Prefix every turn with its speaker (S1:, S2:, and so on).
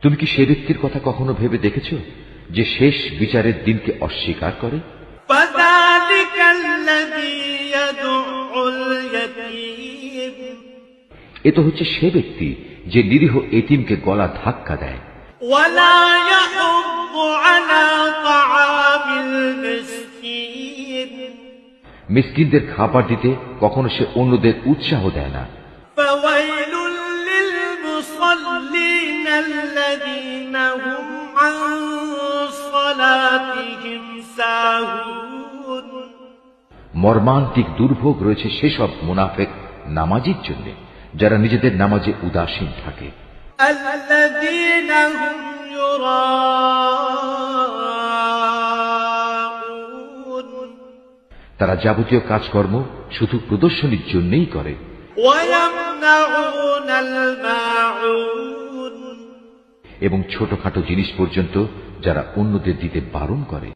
S1: তুমি কি সে ব্যক্তির কথা কখনো ভেবে দেখেছ যে শেষ বিচারের দিনকে অস্বীকার করে? এ তো হচ্ছে সে ব্যক্তি যে নিরীহ এতিমকে গলা ধাক্কা দেয়। মিসকিনদের খাবার দিতে কখনো সে অন্যদের উৎসাহ দেয় না। মর্মান্তিক দুর্ভোগ রয়েছে সেসব মুনাফেক নামাজীর জন্য যারা নিজেদের নামাজে উদাসীন থাকে। তারা যাবতীয় কাজকর্ম শুধু প্রদর্শনীর জন্যই করে এবং ছোটখাটো জিনিস পর্যন্ত যারা অন্যদের দিতে বারণ করে।